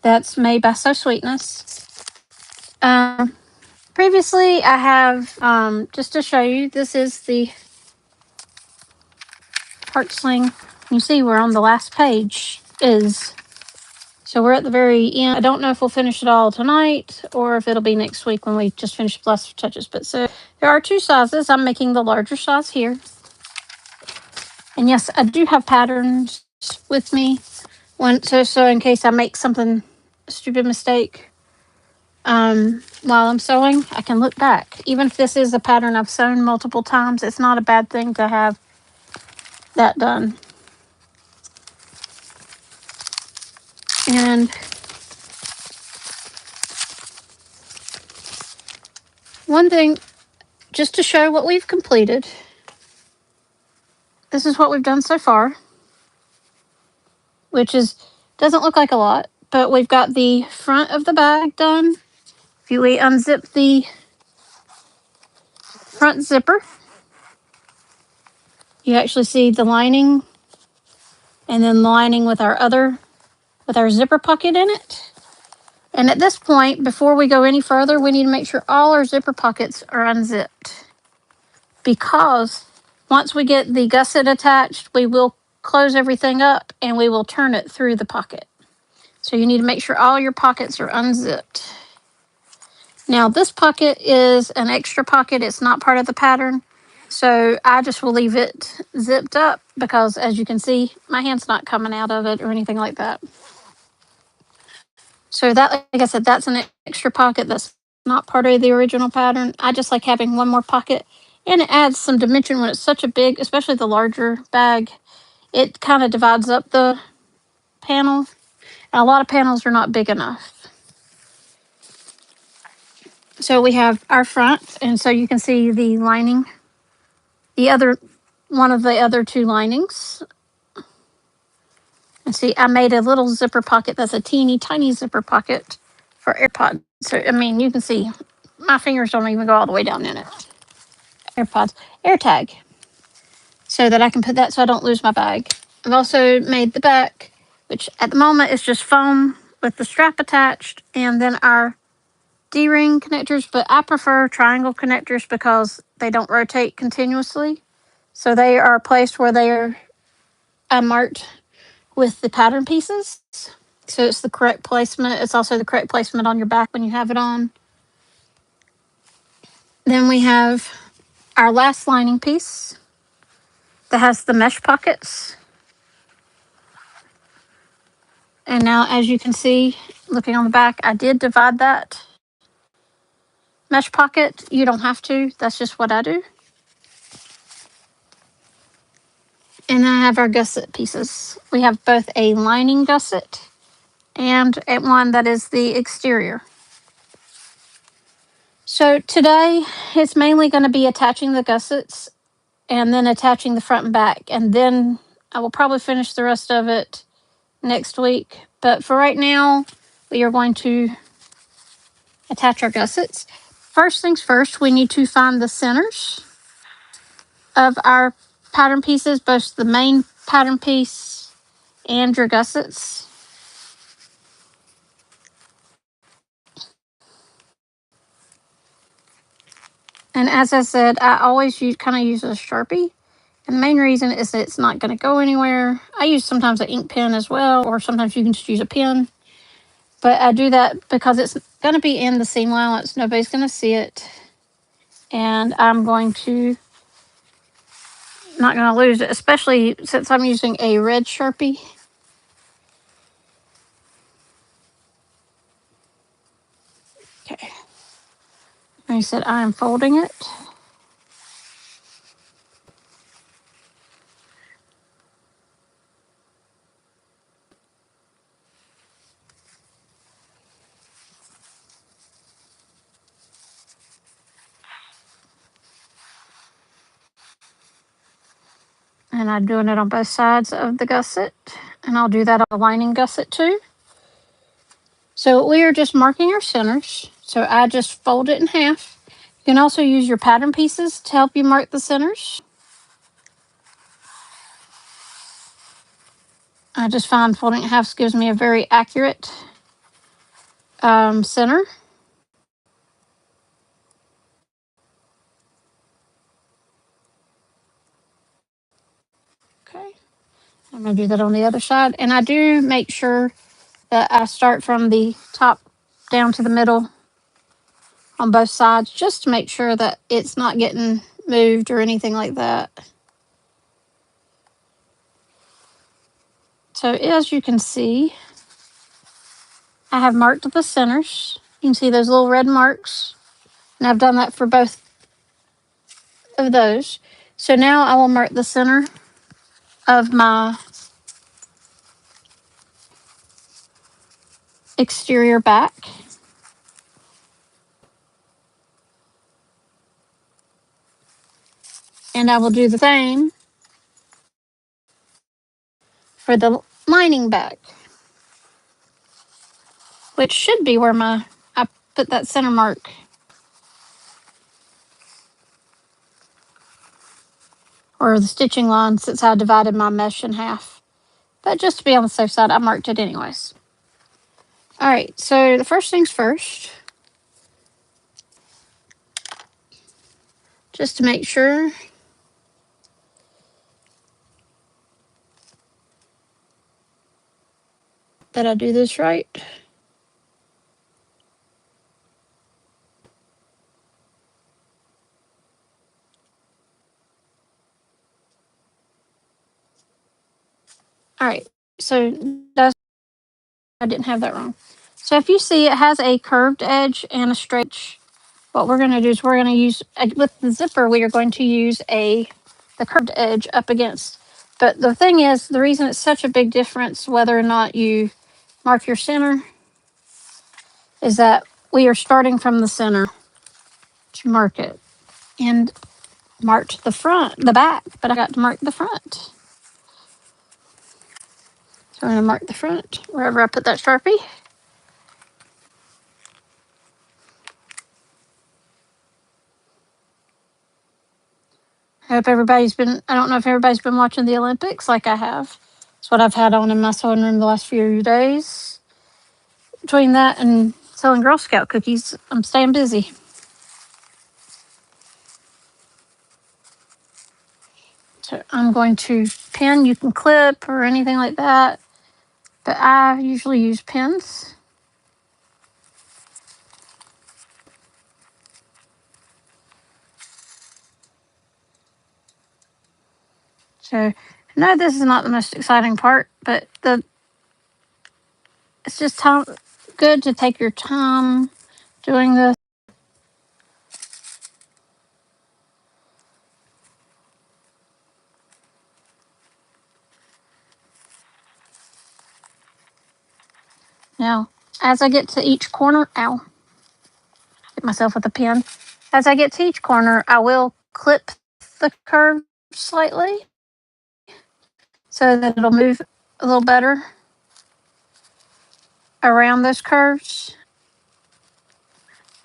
that's made by So Sweetness. Previously, I have, just to show you, this is the Park Sling. You see we're on the last page so we're at the very end. I don't know if we'll finish it all tonight or if it'll be next week when we just finish the last touches. But so there are two sizes. I'm making the larger size here. And yes, I do have patterns with me. So in case I make a stupid mistake while I'm sewing, I can look back. Even if this is a pattern I've sewn multiple times, it's not a bad thing to have that done. And one thing, just to show what we've completed, this is what we've done so far, which doesn't look like a lot, but we've got the front of the bag done. If you unzip the front zipper, you actually see the lining, and then the lining with our zipper pocket in it. And at this point, before we go any further, we need to make sure all our zipper pockets are unzipped, because once we get the gusset attached, we will close everything up and we will turn it through the pocket. So you need to make sure all your pockets are unzipped. Now this pocket is an extra pocket. It's not part of the pattern. So I just will leave it zipped up because, as you can see, my hand's not coming out of it or anything like that. So that, like I said, that's an extra pocket that's not part of the original pattern. I just like having one more pocket, and it adds some dimension when it's such a big, especially the larger bag. It kind of divides up the panel, and a lot of panels are not big enough. So we have our front, and so you can see the lining, one of the other two linings. And see, I made a little zipper pocket that's a teeny tiny zipper pocket for AirPods. So, I mean, you can see my fingers don't even go all the way down in it. AirPods, AirTag, so that I can put that so I don't lose my bag. I've also made the back, which at the moment is just foam with the strap attached, and then our D-ring connectors, but I prefer triangle connectors because they don't rotate continuously. So they are placed where they are marked with the pattern pieces. So it's the correct placement. It's also the correct placement on your back when you have it on. Then we have our last lining piece that has the mesh pockets. And now, as you can see, looking on the back, I did divide that mesh pocket. You don't have to. That's just what I do. And then I have our gusset pieces. We have both a lining gusset and one that is the exterior. So today, it's mainly going to be attaching the gussets and then attaching the front and back. And then I will probably finish the rest of it next week. But for right now, we are going to attach our gussets. First things first, we need to find the centers of our pattern pieces, both the main pattern piece and your gussets. And as I said, I always use a Sharpie. And the main reason is that it's not going to go anywhere. I use sometimes an ink pen as well, or sometimes you can just use a pen. But I do that because it's going to be in the seam allowance. Nobody's going to see it. And I'm not going to lose it, especially since I'm using a red Sharpie. Okay. Like I said, I am folding it. And I'm doing it on both sides of the gusset. And I'll do that on the lining gusset too. So we are just marking our centers. So I just fold it in half. You can also use your pattern pieces to help you mark the centers. I just find folding it in half gives me a very accurate center. Okay. I'm going to do that on the other side. And I do make sure that I start from the top down to the middle on both sides, just to make sure that it's not getting moved or anything like that. So as you can see, I have marked the centers. You can see those little red marks, and I've done that for both of those. So now I will mark the center of my exterior back. And I will do the same for the lining back, which should be where I put that center mark. Or the stitching line, since I divided my mesh in half. But just to be on the safe side, I marked it anyways. All right, so the first things first, just to make sure that I do this right. All right, so that's, I didn't have that wrong. So if you see, it has a curved edge and a straight edge. What we're going to do is we're going to use, with the zipper, we are going to use the curved edge up against. But the thing is, the reason it's such a big difference whether or not you mark your center is that we are starting from the center to mark it. And marked the back, but I got to mark the front. So I'm going to mark the front wherever I put that Sharpie. I hope I don't know if everybody's been watching the Olympics like I have. It's what I've had on in my sewing room the last few days. Between that and selling Girl Scout cookies, I'm staying busy. So I'm going to pin. You can clip or anything like that, but I usually use pins. So I know this is not the most exciting part, but it's just good to take your time doing this. Now, as I get to each corner, hit myself with a pin. As I get to each corner, I will clip the curve slightly so that it'll move a little better around those curves.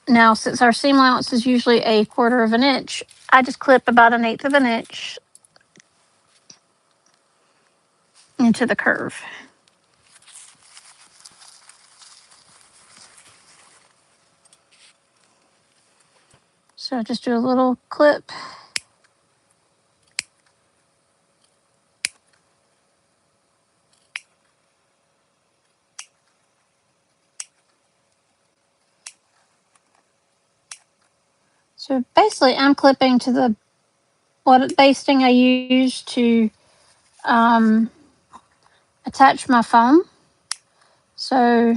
Now, since our seam allowance is usually a 1/4 of an inch, I just clip about 1/8 of an inch into the curve. So just do a little clip. So basically, I'm clipping to the basting I use to attach my foam. So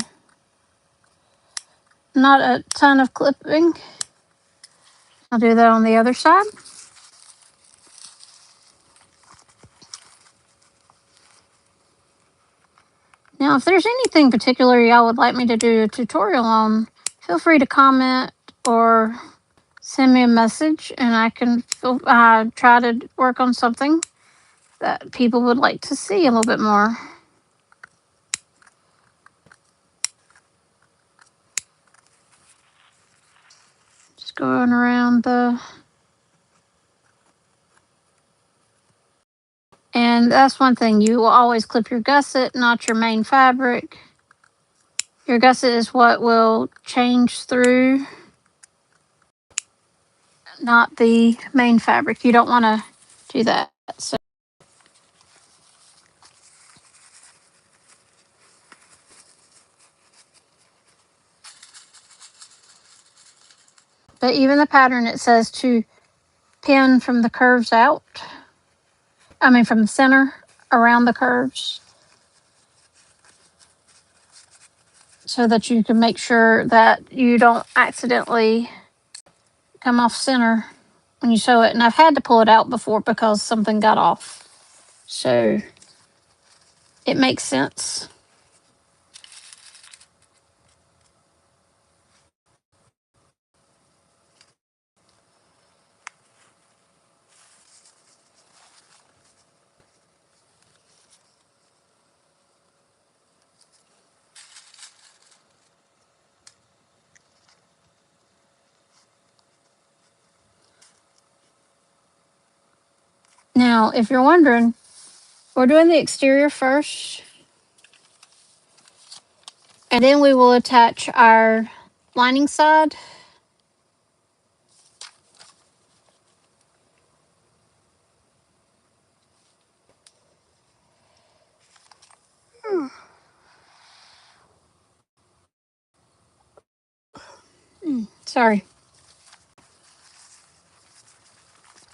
not a ton of clipping. I'll do that on the other side. Now, if there's anything particular y'all would like me to do a tutorial on, feel free to comment or send me a message, and I can try to work on something that people would like to see a little bit more. Just going around and that's one thing, you will always clip your gusset, not your main fabric. Your gusset is what will change through, not the main fabric. You don't want to do that. So, but even the pattern, it says to pin from the curves out. I mean, from the center around the curves, so that you can make sure that you don't accidentally come off center when you sew it. And I've had to pull it out before because something got off. So it makes sense. Now, if you're wondering, we're doing the exterior first, and then we will attach our lining side. Sorry.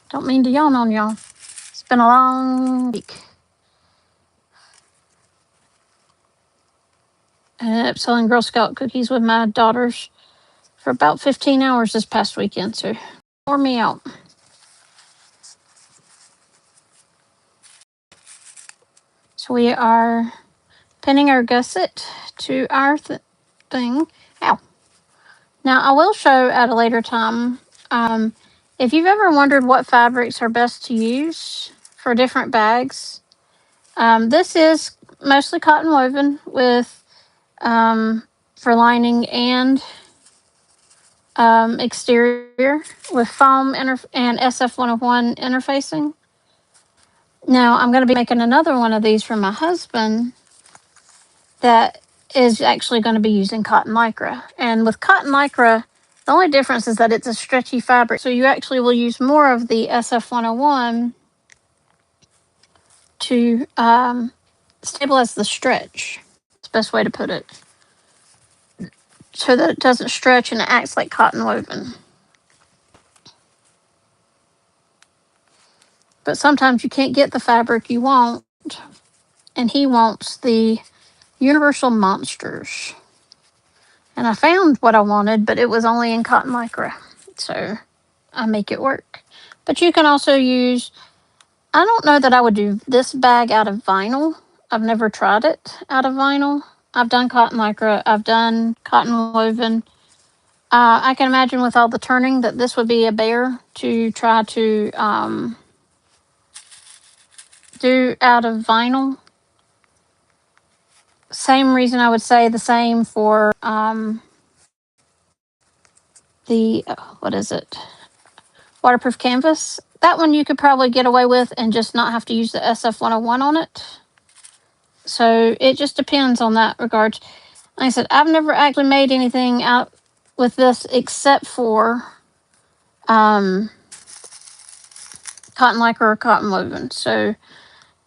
Don't mean to yawn on y'all. It's been a long week. I ended up selling Girl Scout cookies with my daughters for about 15 hours this past weekend, so wore me out. So we are pinning our gusset to our thing. Ow. Now, I will show at a later time. If you've ever wondered what fabrics are best to use for different bags, this is mostly cotton woven with for lining and exterior with foam and SF101 interfacing. Now, I'm going to be making another one of these for my husband that is actually going to be using cotton lycra. And with cotton lycra, the only difference is that it's a stretchy fabric. So you actually will use more of the SF101 to stabilize the stretch. That's the best way to put it. So that it doesn't stretch and it acts like cotton woven. But sometimes you can't get the fabric you want, and he wants the Universal Monsters. And I found what I wanted, but it was only in cotton lycra. So I make it work. But you can also use, I don't know that I would do this bag out of vinyl. I've never tried it out of vinyl. I've done cotton lycra. I've done cotton woven. I can imagine with all the turning that this would be a bear to try to do out of vinyl. Same reason I would say the same for the, what is it? Waterproof canvas. That one you could probably get away with and just not have to use the SF101 on it. So it just depends on that regard. Like I said, I've never actually made anything out with this except for cotton lycra or cotton woven. So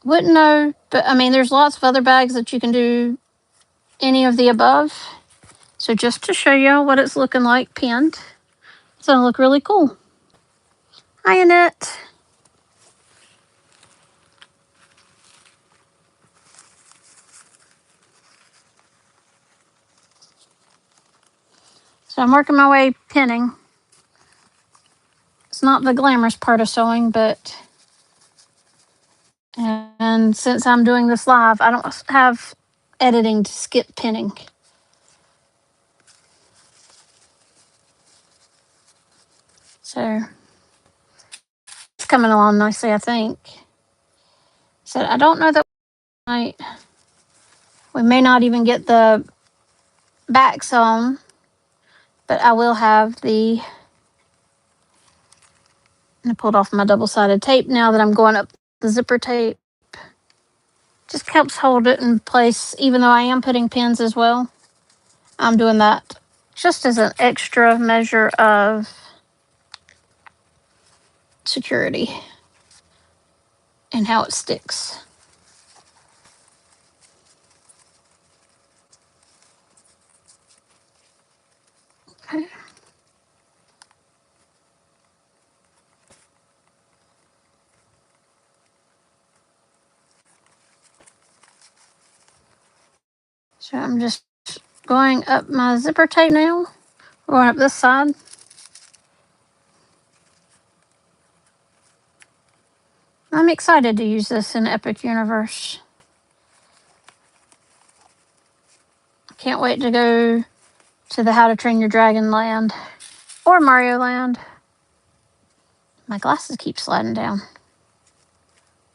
wouldn't know, but I mean, there's lots of other bags that you can do any of the above. So just to show y'all what it's looking like pinned, it's gonna look really cool. Hi, Annette. So I'm working my way pinning. It's not the glamorous part of sewing, but, and since I'm doing this live, I don't have editing to skip pinning. So it's coming along nicely, I think. So I don't know that we may not even get the back sewn, but I will have the, I pulled off my double-sided tape now that I'm going up the zipper tape. Just helps hold it in place, even though I am putting pins as well. I'm doing that just as an extra measure of security and how it sticks. Okay. So I'm just going up my zipper tape now. Going up this side. I'm excited to use this in Epic Universe. Can't wait to go to the How to Train Your Dragon land or Mario land. My glasses keep sliding down.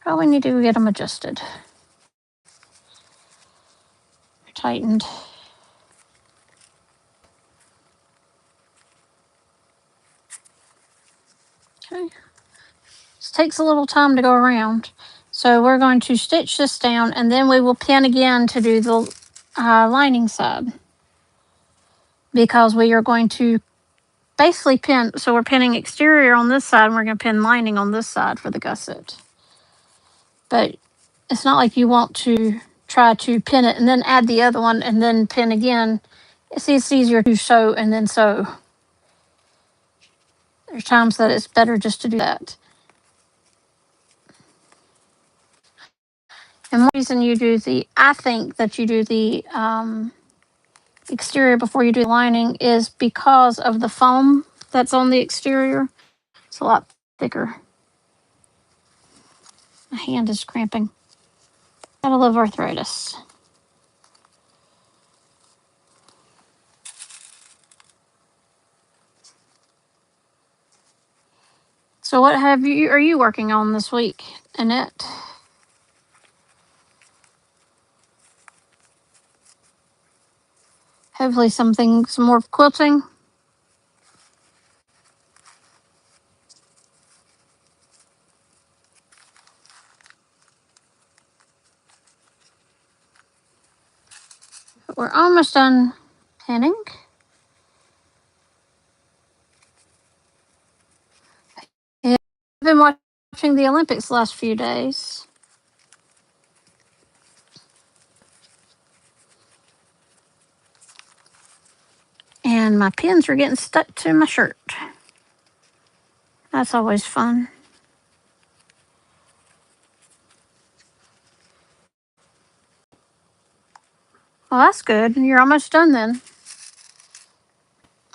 Probably need to get them adjusted. Tightened. Okay. This takes a little time to go around. So we're going to stitch this down and then we will pin again to do the lining side. Because we are going to basically pin, so we're pinning exterior on this side and we're going to pin lining on this side for the gusset. But it's not like you want to try to pin it and then add the other one and then pin again. It's easier to sew and then sew. There's times that it's better just to do that. And one reason you do I think that you do the exterior before you do the lining is because of the foam that's on the exterior. It's a lot thicker. My hand is cramping. Gotta love arthritis. So what are you working on this week, Annette? Hopefully some more quilting. We're almost done pinning. I've been watching the Olympics the last few days. And my pins are getting stuck to my shirt. That's always fun. Well, that's good. You're almost done then.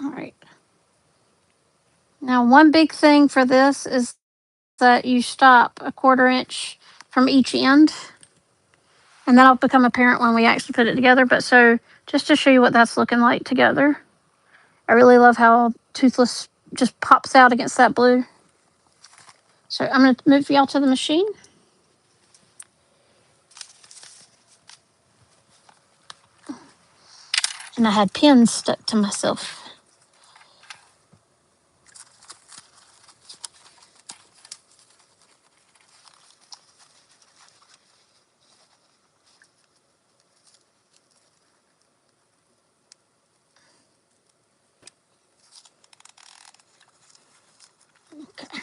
All right. Now, one big thing for this is that you stop a 1/4 inch from each end. And that'll become apparent when we actually put it together. But so just to show you what that's looking like together. I really love how Toothless just pops out against that blue. So I'm going to move y'all to the machine. And I had pins stuck to myself. Okay.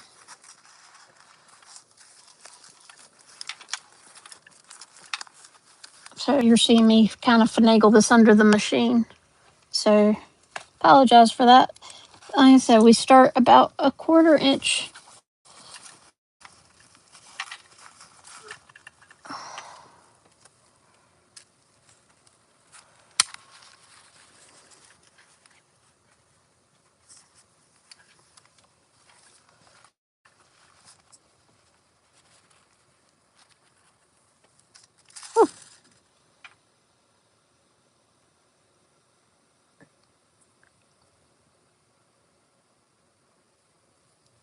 So you're seeing me kind of finagle this under the machine. So apologize for that. Like I said, we start about a 1/4 inch.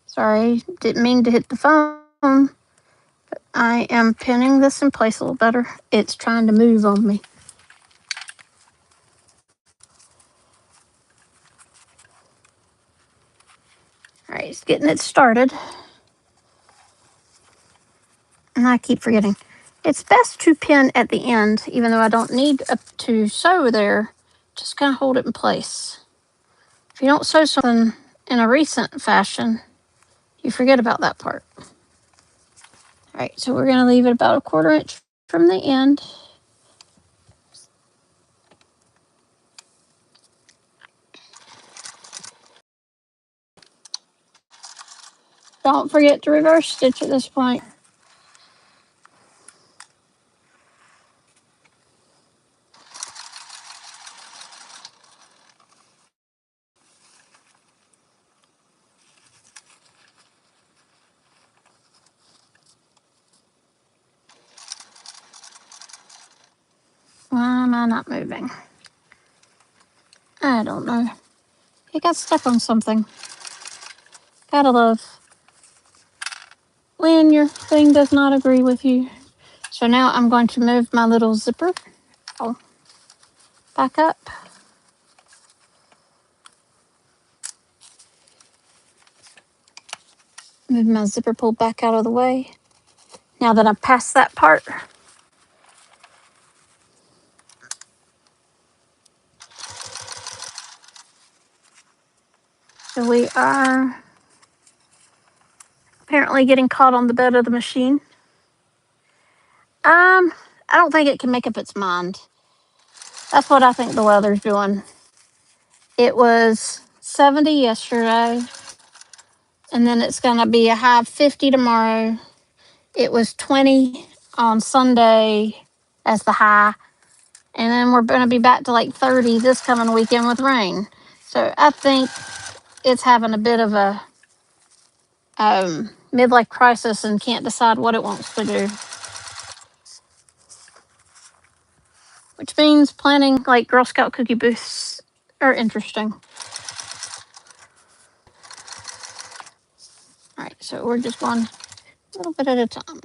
Sorry, didn't mean to hit the phone. I am pinning this in place a little better. It's trying to move on me. All right, it's getting it started. And I keep forgetting. It's best to pin at the end, even though I don't need to sew there just kind of hold it in place. If you don't sew something in a recent fashion, you forget about that part. All right, so we're going to leave it about 1/4 inch from the end. Don't forget to reverse stitch at this point. Why am I not moving? I don't know. It got stuck on something. Gotta love when your thing does not agree with you. So now I'm going to move my little zipper back up. Move my zipper pull back out of the way. Now that I've passed that part, so we are apparently getting caught on the bed of the machine. I don't think it can make up its mind. That's what I think the weather's doing. It was 70 yesterday, and then it's gonna be a high of 50 tomorrow. It was 20 on Sunday as the high, and then we're gonna be back to like 30 this coming weekend with rain. So I think it's having a bit of a midlife crisis and can't decide what it wants to do. Which means planning like Girl Scout cookie booths are interesting. All right, so we're just going a little bit at a time.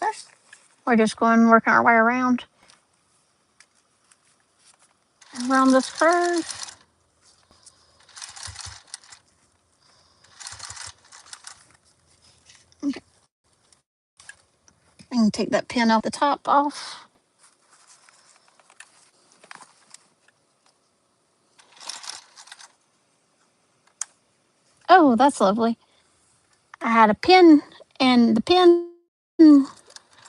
Okay. We're just going working our way around this curve. Okay. I can take that pin off the top off. Oh, that's lovely. I had a pin, and the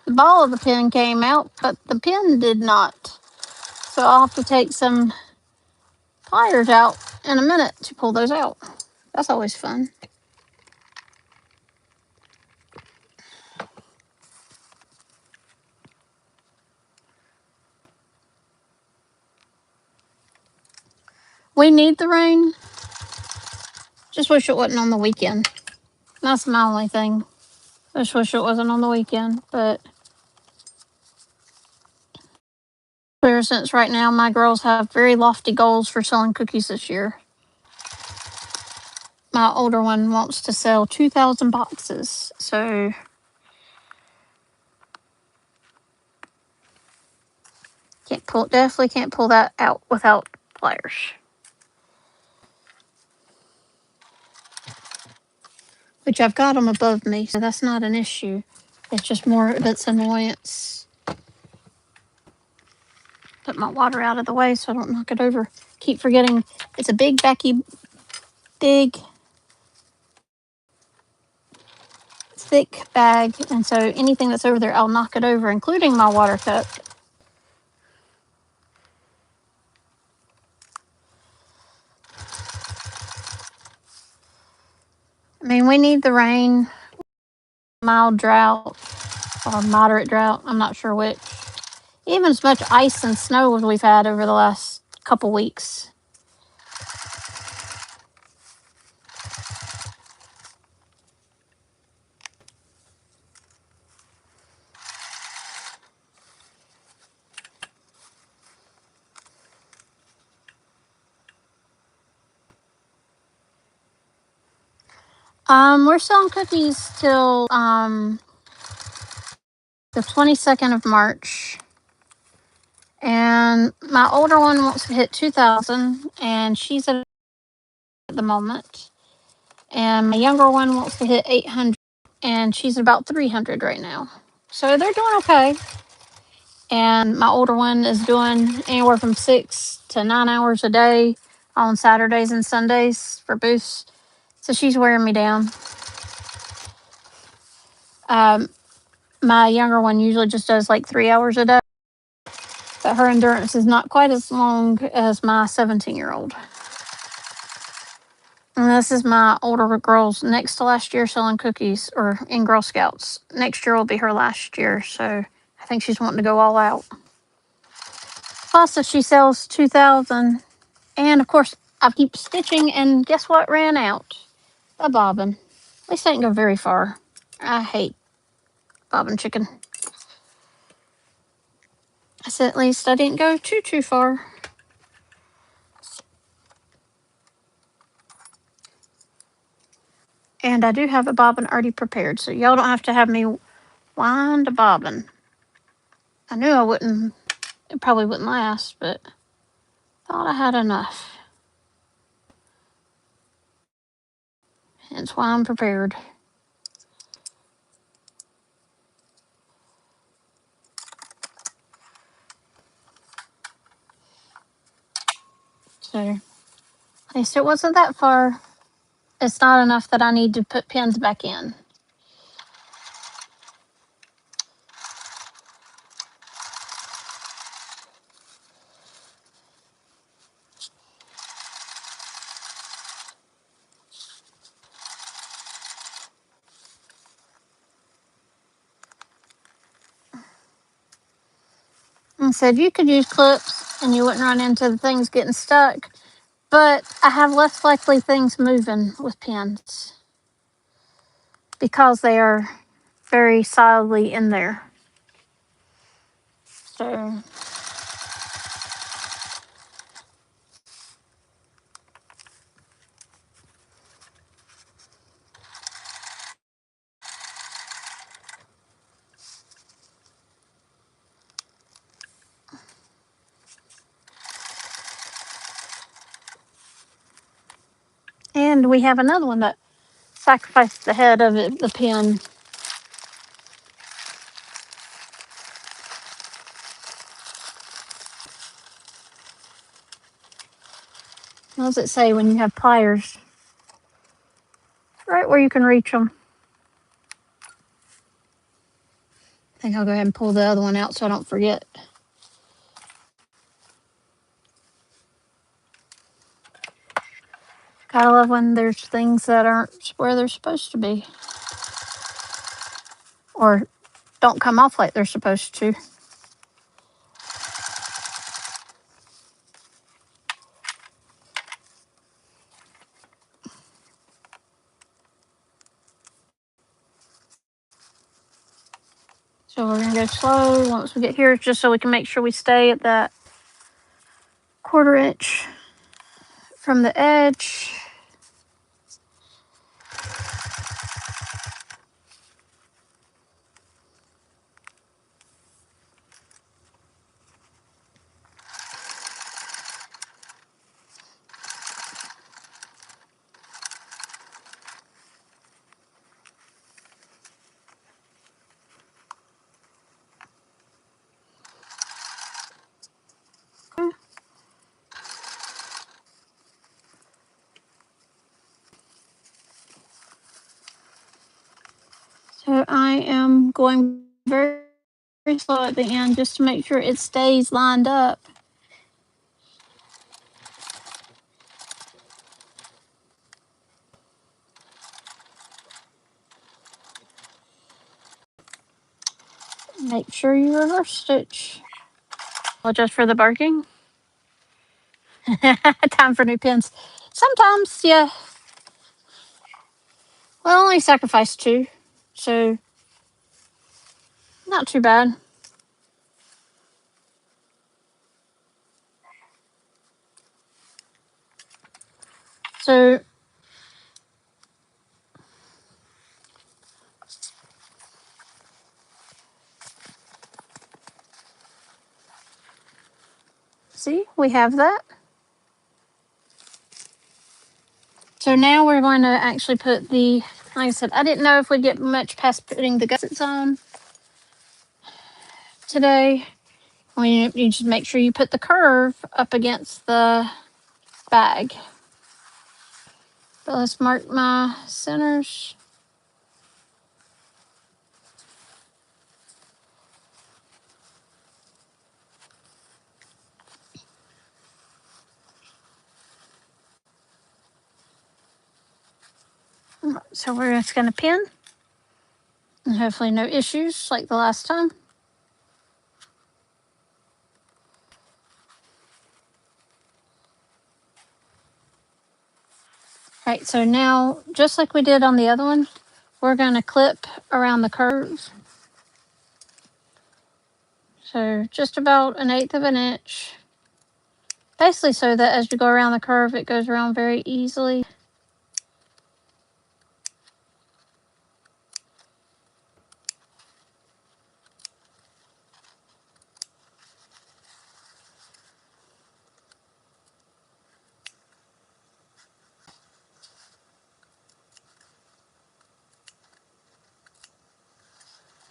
ball of the pin came out, but the pin did not. So I'll have to take some pliers out in a minute to pull those out. That's always fun. We need the rain. Just wish it wasn't on the weekend. That's my only thing. Just wish it wasn't on the weekend, but clear since right now my girls have very lofty goals for selling cookies this year. My older one wants to sell 2,000 boxes, so definitely can't pull that out without pliers. Which I've got them above me, so that's not an issue. It's just more of its annoyance. Put my water out of the way so I don't knock it over. Keep forgetting it's a big big thick bag, and so anything that's over there I'll knock it over, including my water cup. I mean, we need the rain. Mild drought or moderate drought, I'm not sure which. Even as much ice and snow as we've had over the last couple weeks. We're selling cookies till the 22nd of March. And my older one wants to hit 2,000, and she's at at the moment. And my younger one wants to hit 800, and she's about 300 right now. So they're doing okay. And my older one is doing anywhere from 6 to 9 hours a day on Saturdays and Sundays for boosts. So she's wearing me down. My younger one usually just does like 3 hours a day, but her endurance is not quite as long as my 17-year-old. And this is my older girl's next to last year selling cookies or in Girl Scouts. Next year will be her last year, so I think she's wanting to go all out. Plus, if she sells 2,000, and of course, I keep stitching, and guess what ran out? A bobbin. At least I didn't go very far. I hate bobbin chicken. I said at least I didn't go too far. And I do have a bobbin already prepared, so y'all don't have to have me wind a bobbin. I knew it probably wouldn't last, but thought I had enough. Hence why I'm prepared. So, at least it wasn't that far. It's not enough that I need to put pins back in. And said you could use clips and you wouldn't run into the things getting stuck, but I have less likely things moving with pins because they are very solidly in there. So, and we have another one that sacrificed the head of the pin. What does it say when you have pliers? Right where you can reach them. I think I'll go ahead and pull the other one out so I don't forget. Gotta love when there's things that aren't where they're supposed to be. Or don't come off like they're supposed to. So we're gonna go slow once we get here, just so we can make sure we stay at that 1/4 inch from the edge. So I am going very, very slow at the end just to make sure it stays lined up. Make sure you reverse stitch. Apologize for the barking. Time for new pins. Sometimes, yeah. Well, I only sacrificed 2, so not too bad. So see, we have that. So now we're going to actually put the, like I said, I didn't know if we'd get much past putting the gussets on today. You just make sure you put the curve up against the bag. But let's mark my centers. So we're just going to pin. And hopefully no issues like the last time. All right, so now, just like we did on the other one, we're going to clip around the curve. So just about 1/8 of an inch. Basically so that as you go around the curve, it goes around very easily.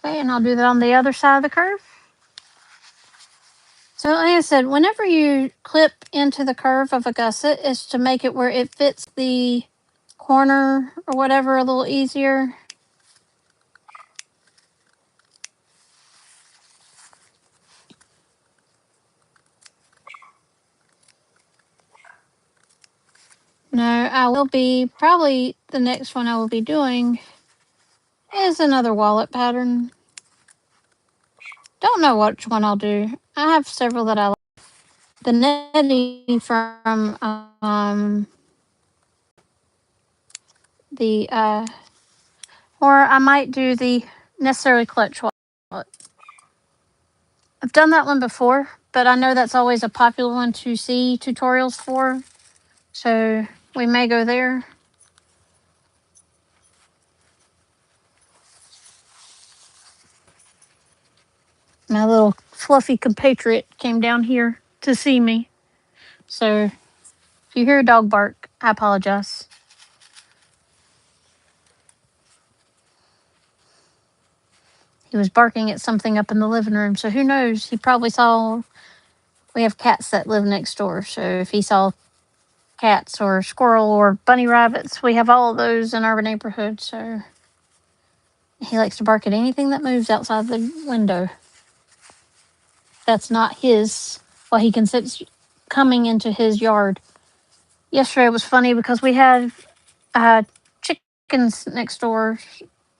Okay, and I'll do that on the other side of the curve. So like I said, whenever you clip into the curve of a gusset, it's to make it where it fits the corner or whatever a little easier. No, I will be, probably the next one I will be doing is another wallet pattern. Don't know which one I'll do. I have several that I like. The netting from the or I might do the necessarily clutch wallet. I've done that one before, but I know that's always a popular one to see tutorials for. So we may go there. My little fluffy compatriot came down here to see me. So if you hear a dog bark, I apologize. He was barking at something up in the living room. So who knows? He probably saw, we have cats that live next door. So if he saw cats or squirrel or bunny rabbits, we have all of those in our neighborhood. So he likes to bark at anything that moves outside the window. That's not his, well, he considers coming into his yard. Yesterday was funny because we had chickens next door,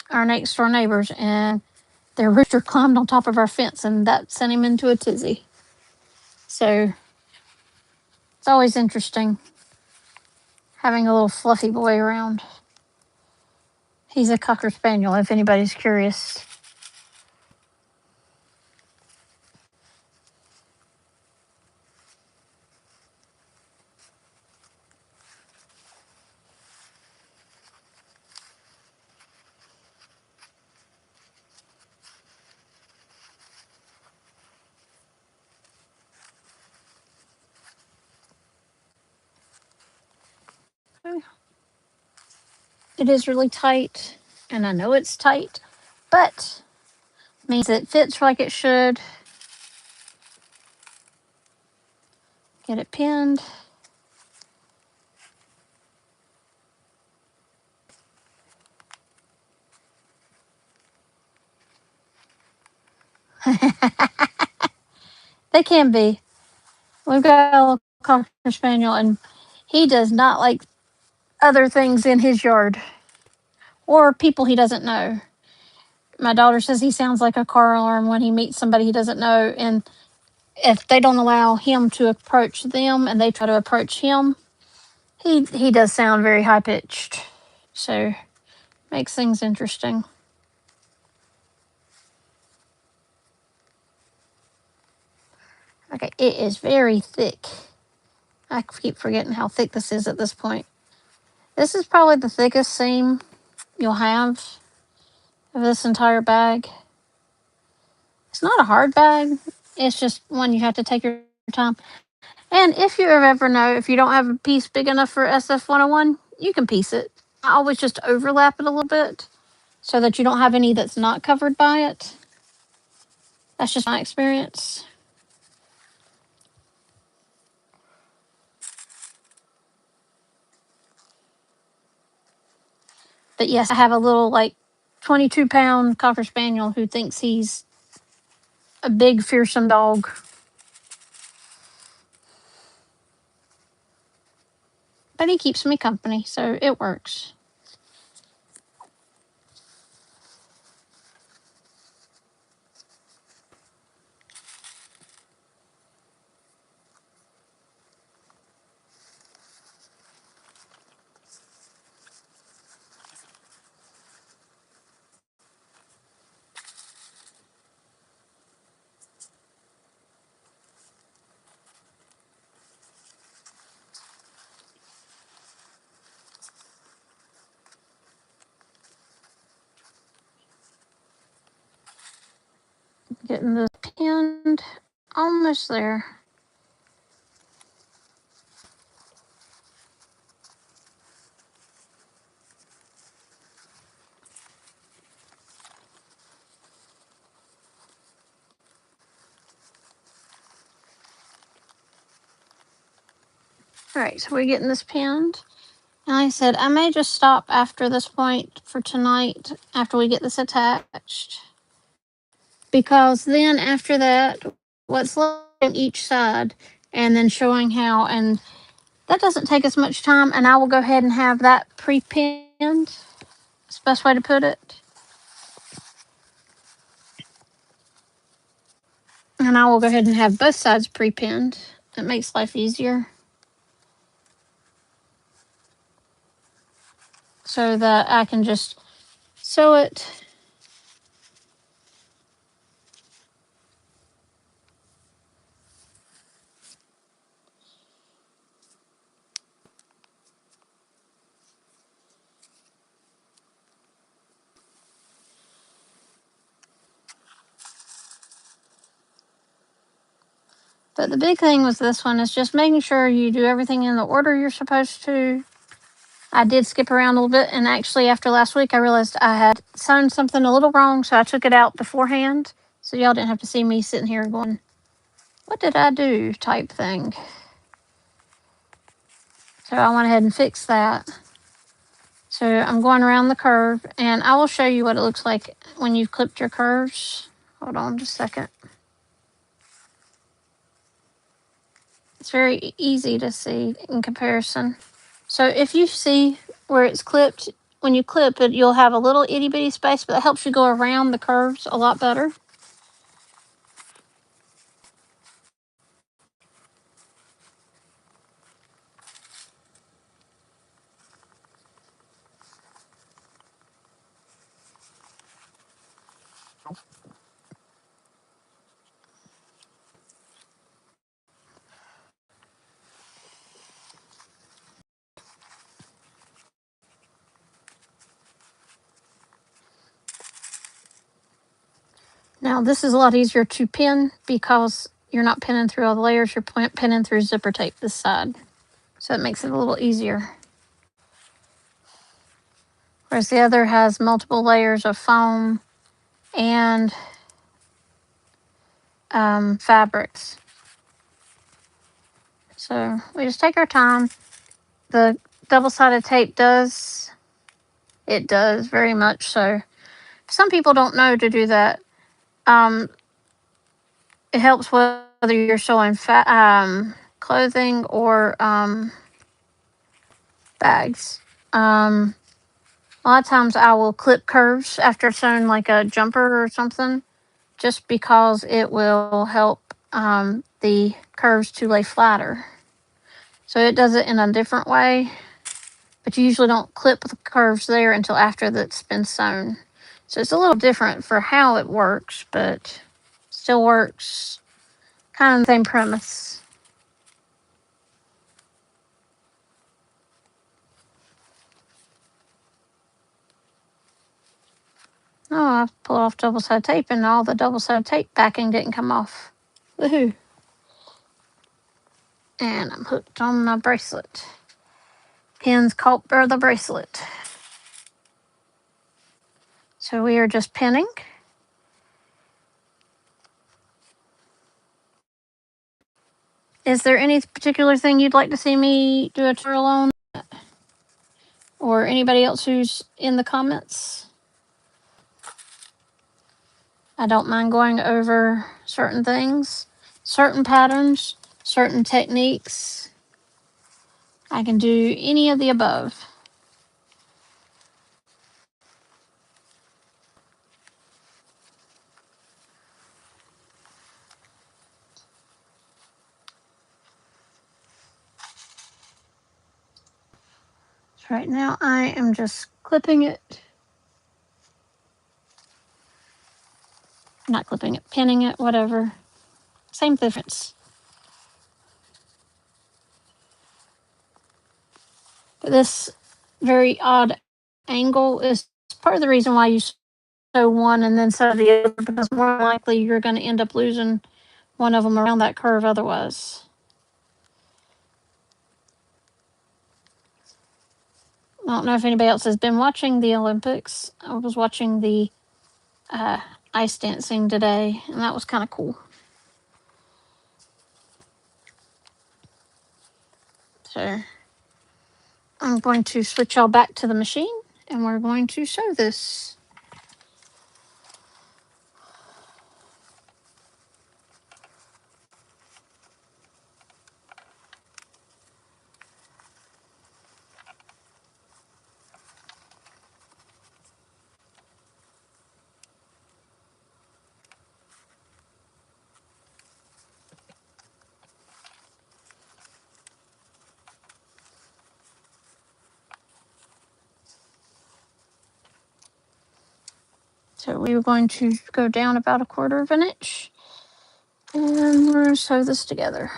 our next door neighbors, and their rooster climbed on top of our fence, and that sent him into a tizzy. So it's always interesting having a little fluffy boy around. He's a Cocker Spaniel, if anybody's curious. It is really tight, and I know it's tight, but it means it fits like it should. Get it pinned. They can be. We've got a little Cocker Spaniel, and he does not like other things in his yard or people he doesn't know. My daughter says he sounds like a car alarm when he meets somebody he doesn't know, and if they don't allow him to approach them and they try to approach him, he does sound very high pitched. So makes things interesting. Okay, it is very thick. I keep forgetting how thick this is at this point. This is probably the thickest seam you'll have of this entire bag. It's not a hard bag. It's just one you have to take your time. And if you ever know, if you don't have a piece big enough for SF 101, you can piece it. I always just overlap it a little bit so that you don't have any that's not covered by it. That's just my experience. But yes, I have a little like 22-pound Cocker Spaniel who thinks he's a big, fearsome dog. But he keeps me company, so it works. Getting this pinned. Almost there. All right, so we're getting this pinned. And like I said, I may just stop after this point for tonight after we get this attached. Because then after that, what's left on each side and then showing how, and that doesn't take as much time, and I will go ahead and have that pre-pinned. That's the best way to put it. And I will go ahead and have both sides pre-pinned. It makes life easier. So that I can just sew it. But the big thing with this one is just making sure you do everything in the order you're supposed to. I did skip around a little bit, and actually after last week I realized I had sewn something a little wrong, so I took it out beforehand so y'all didn't have to see me sitting here going, what did I do type thing. So I went ahead and fixed that. So I'm going around the curve, and I will show you what it looks like when you've clipped your curves. Hold on just a second. It's very easy to see in comparison. So if you see where it's clipped, when you clip it, you'll have a little itty bitty space, but that helps you go around the curves a lot better. Now this is a lot easier to pin because you're not pinning through all the layers, you're pinning through zipper tape this side. So it makes it a little easier. Whereas the other has multiple layers of foam and fabrics. So we just take our time. The double-sided tape does very much so. Some people don't know to do that. It helps whether you're sewing clothing or bags. A lot of times I will clip curves after sewing like a jumper or something, just because it will help the curves to lay flatter. So it does it in a different way, but you usually don't clip the curves there until after that's been sewn. So it's a little different for how it works, but still works. Kind of the same premise. Oh, I pulled off double-sided tape and all the double-sided tape backing didn't come off. Woohoo. And I'm hooked on my bracelet. pins caught by the bracelet. So we are just pinning. Is there any particular thing you'd like to see me do a tutorial on? Or anybody else who's in the comments? I don't mind going over certain things, certain patterns, certain techniques. I can do any of the above. So right now I am just clipping it. Not clipping it, pinning it, whatever. Same difference. But this very odd angle is part of the reason why you sew one and then sew the other, because more likely you're going to end up losing one of them around that curve otherwise. I don't know if anybody else has been watching the Olympics. I was watching the ice dancing today, and that was kind of cool. So I'm going to switch y'all back to the machine, and we're going to sew this. So we are going to go down about 1/4 of an inch, and we're going to sew this together.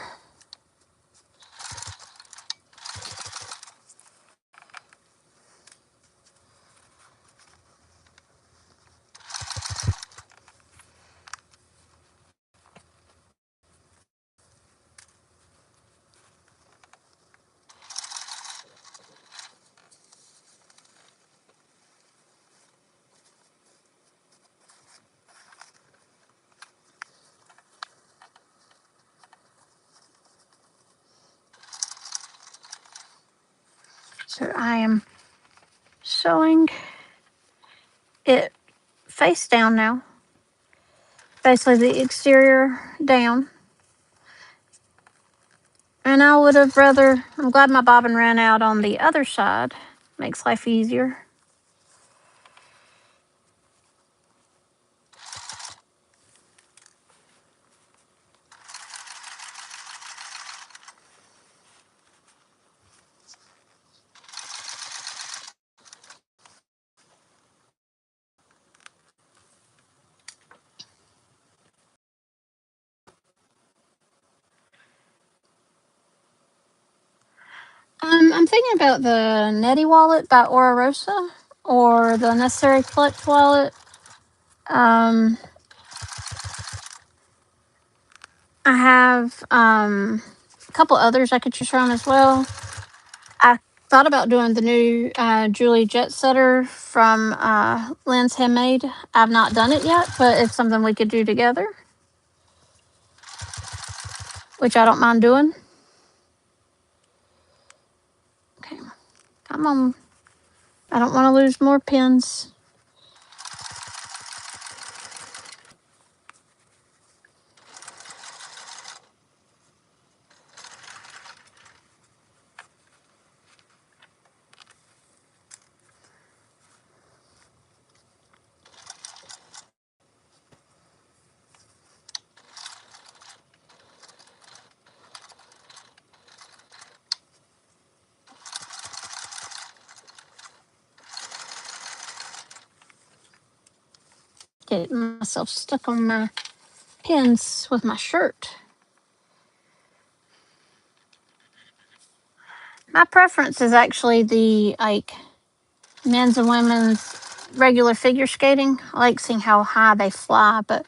So I am sewing it face down now. Basically the exterior down. And I would have rather, I'm glad my bobbin ran out on the other side. Makes life easier. I'm thinking about the Neti wallet by Ora Rosa or the Necessary Collect wallet. I have a couple others I could choose from as well. I thought about doing the new Julie Jet Setter from Lynn's Handmade. I've not done it yet, but it's something we could do together, which I don't mind doing. Okay, come on. I don't want to lose more pins. Getting myself stuck on my pins with my shirt. My preference is actually the men's and women's regular figure skating. I like seeing how high they fly, but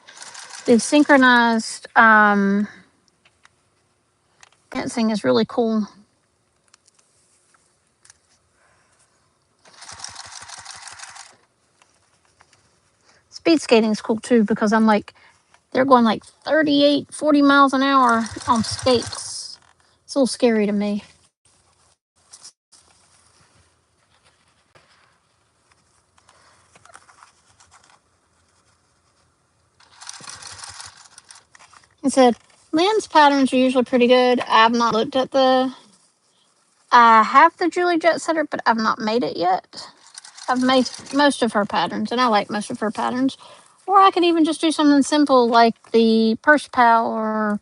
the synchronized dancing is really cool. speed skating is cool too, because I'm like, they're going like 38, 40 miles an hour on skates. It's a little scary to me. It said, Lynn's patterns are usually pretty good. I've not looked at I have the Julie Jet Setter, but I've not made it yet. I've made most of her patterns, and I like most of her patterns. Or I could even just do something simple like the Purse Pal or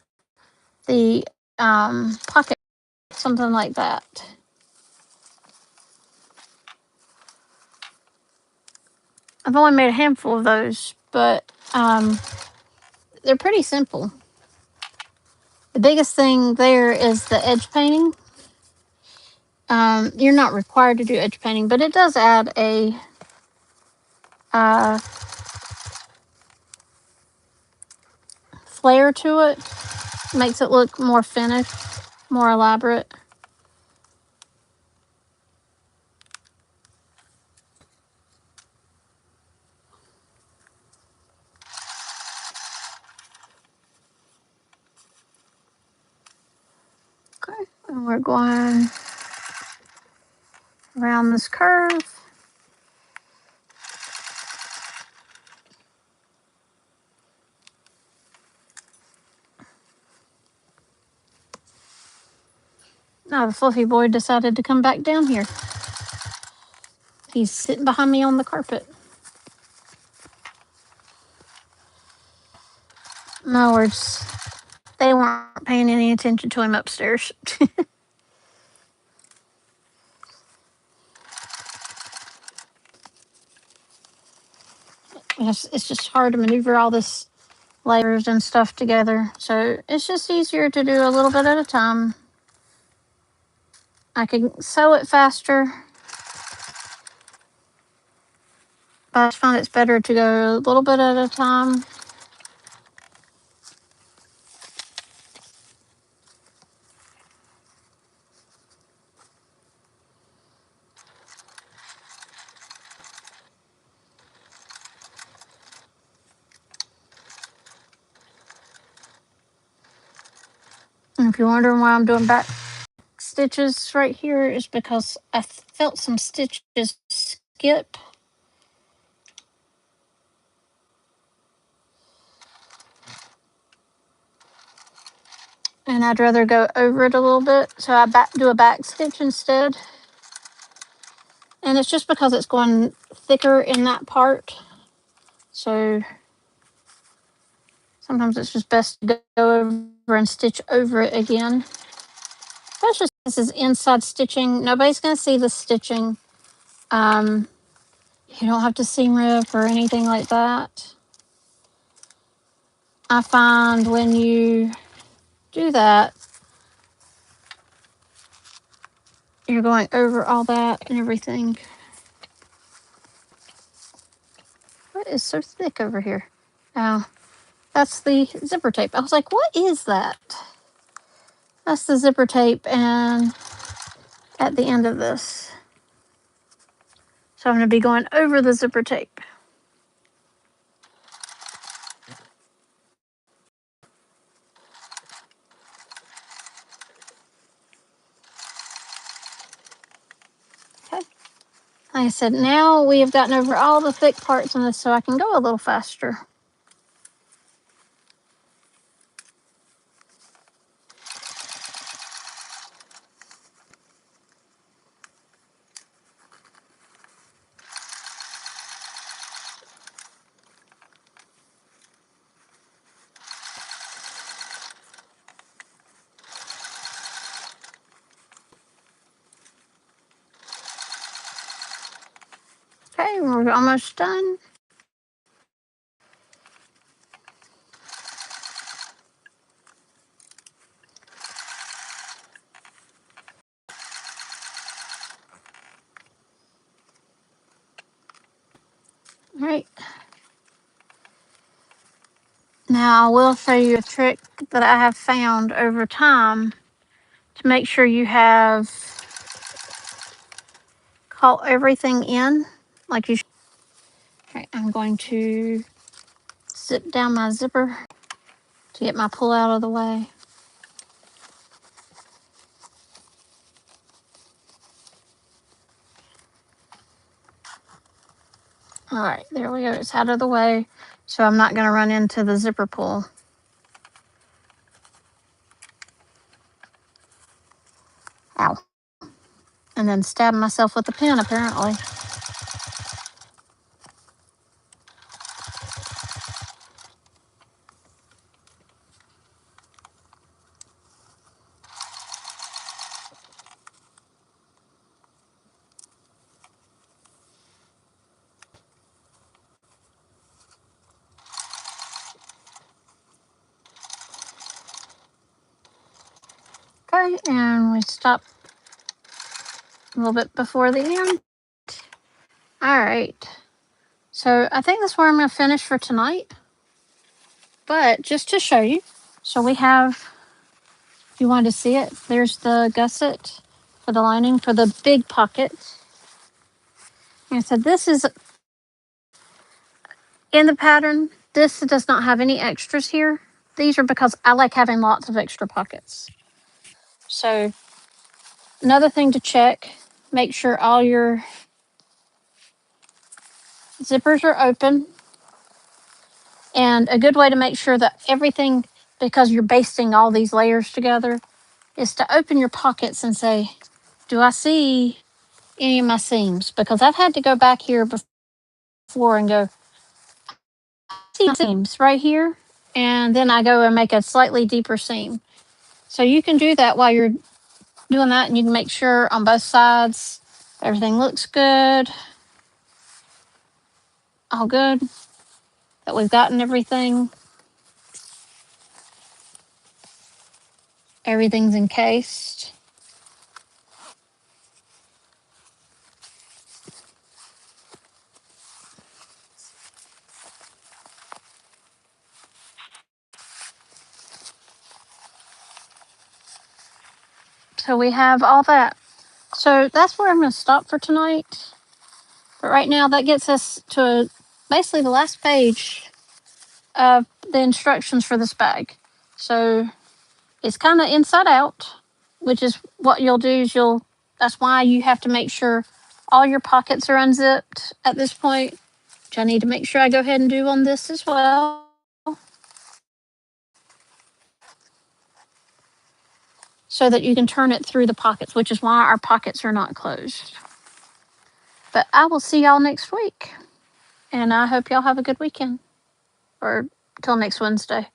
the pocket, something like that. I've only made a handful of those, but they're pretty simple. The biggest thing there is the edge painting. You're not required to do edge painting, but it does add a flair to it. Makes it look more finished, more elaborate. Okay, and we're going around this curve. Now the fluffy boy decided to come back down here. He's sitting behind me on the carpet. In other words, they weren't paying any attention to him upstairs. It's just hard to maneuver all this layers and stuff together. So it's just easier to do a little bit at a time. I can sew it faster, but I find it's better to go a little bit at a time. And if you're wondering why I'm doing back stitches right here, is because I felt some stitches skip. And I'd rather go over it a little bit, so I do a back stitch instead. And it's just because it's going thicker in that part. So sometimes it's just best to go over and stitch over it again. Especially since this is inside stitching. Nobody's going to see the stitching. You don't have to seam rip or anything like that. I find when you do that, you're going over all that and everything. What is so thick over here? Oh, that's the zipper tape. I was like, what is that? That's the zipper tape, and at the end of this. So I'm going to be going over the zipper tape. Okay. Like I said, now we have gotten over all the thick parts in this, so I can go a little faster. Okay, we're almost done. All right. Now I will show you a trick that I have found over time to make sure you have caught everything in like you should. All right, I'm going to zip down my zipper to get my pull out of the way. All right, there we go. It's out of the way, so I'm not going to run into the zipper pull. Ow. And then stab myself with the pen, apparently. Okay, and we stop a little bit before the end. All right. So I think that's where I'm going to finish for tonight. But just to show you, so we have, if you want to see it, there's the gusset for the lining for the big pocket. And so this is in the pattern. This does not have any extras here. These are because I like having lots of extra pockets. So another thing to check, make sure all your zippers are open. And a good way to make sure that everything, because you're basting all these layers together, is to open your pockets and say, do I see any of my seams? Because I've had to go back here before and go, I see my seams right here. And then I go and make a slightly deeper seam. So you can do that while you're doing that, and you can make sure on both sides everything looks good. All good. That we've gotten everything. Everything's encased. So we have all that. So that's where I'm going to stop for tonight. But right now, that gets us to basically the last page of the instructions for this bag. So it's kind of inside out, which is what you'll do is that's why you have to make sure all your pockets are unzipped at this point, which I need to make sure I go ahead and do on this as well. So that you can turn it through the pockets, which is why our pockets are not closed. But I will see y'all next week. And I hope y'all have a good weekend. Or till next Wednesday.